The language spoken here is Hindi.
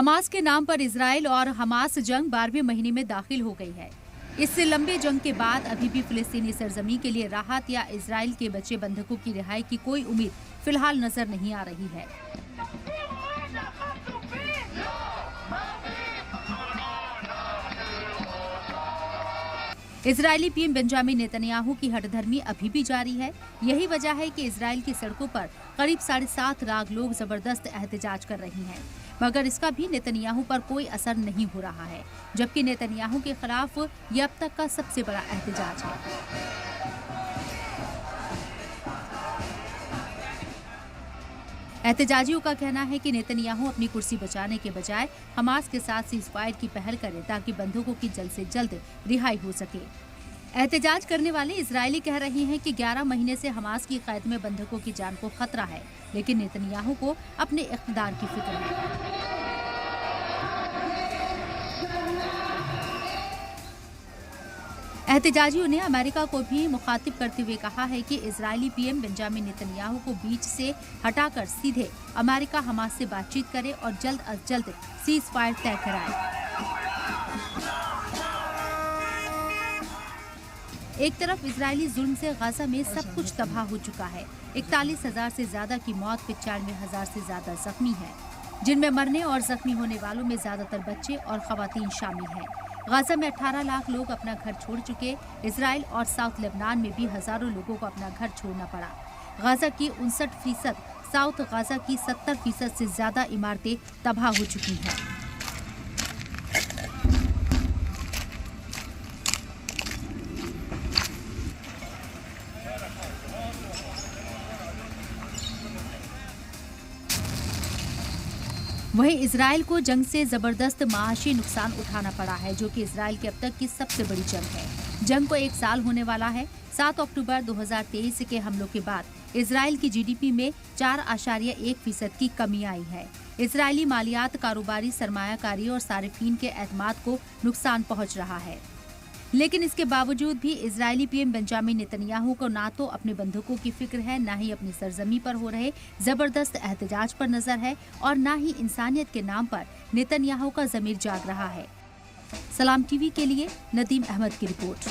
हमास के नाम पर इजराइल और हमास जंग 12वें महीने में दाखिल हो गई है। इससे लंबे जंग के बाद अभी भी फिलिस्तीनी सरजमी के लिए राहत या इजराइल के बचे बंधकों की रिहाई की कोई उम्मीद फिलहाल नजर नहीं आ रही है। इजरायली पीएम बेंजामिन नेतन्याहू की हठधर्मी अभी भी जारी है। यही वजह है कि इजराइल की सड़कों पर करीब 7.5 लाख लोग जबरदस्त एहतजाज कर रहे हैं, मगर इसका भी नेतन्याहू पर कोई असर नहीं हो रहा है, जबकि नेतन्याहू के खिलाफ ये अब तक का सबसे बड़ा एहतजाज है। एहतजाजियों का कहना है कि नेतन्याहू अपनी कुर्सी बचाने के बजाय हमास के साथ सीज़फायर की पहल करे ताकि बंधकों की जल्द से जल्द रिहाई हो सके। एहतजाज करने वाले इजरायली कह रहे हैं कि 11 महीने से हमास की कैद में बंधकों की जान को खतरा है, लेकिन नेतन्याहू को अपने इक़्तिदार की फिक्र है। एहतजाजियों ने अमेरिका को भी मुखातिब करते हुए कहा है कि इजरायली पीएम बेंजामिन नेतन्याहू को बीच से हटाकर सीधे अमेरिका हमास से बातचीत करे और जल्द अज जल्द सीज फायर तय कराए। एक तरफ इजरायली जुल्म से गाजा में सब कुछ तबाह हो चुका है। 41,000 से ज्यादा की मौत, 95,000 से ज्यादा जख्मी है, जिनमें मरने और जख्मी होने वालों में ज्यादातर बच्चे और खवातीन शामिल हैं। गाजा में 18 लाख लोग अपना घर छोड़ चुके। इजराइल और साउथ लेबनान में भी हजारों लोगों को अपना घर छोड़ना पड़ा। गाजा की 59%, साउथ गाजा की 70% से ज्यादा इमारतें तबाह हो चुकी हैं। वहीं इजराइल को जंग से जबरदस्त माशी नुकसान उठाना पड़ा है, जो कि इजराइल की अब तक की सबसे बड़ी जंग है। जंग को 1 साल होने वाला है। 7 अक्टूबर 2023 के हमलों के बाद इजराइल की जीडीपी में 4.1% की कमी आई है। इजरायली मालियात, कारोबारी सरमायाकारी और सारिफीन के एतमाद को नुकसान पहुंच रहा है। लेकिन इसके बावजूद भी इजरायली पीएम बेंजामिन नेतन्याहू को ना तो अपने बंधकों की फिक्र है, ना ही अपनी सरजमी पर हो रहे जबरदस्त एहतजाज पर नजर है, और ना ही इंसानियत के नाम पर नेतन्याहू का ज़मीर जाग रहा है। सलाम टीवी के लिए नदीम अहमद की रिपोर्ट।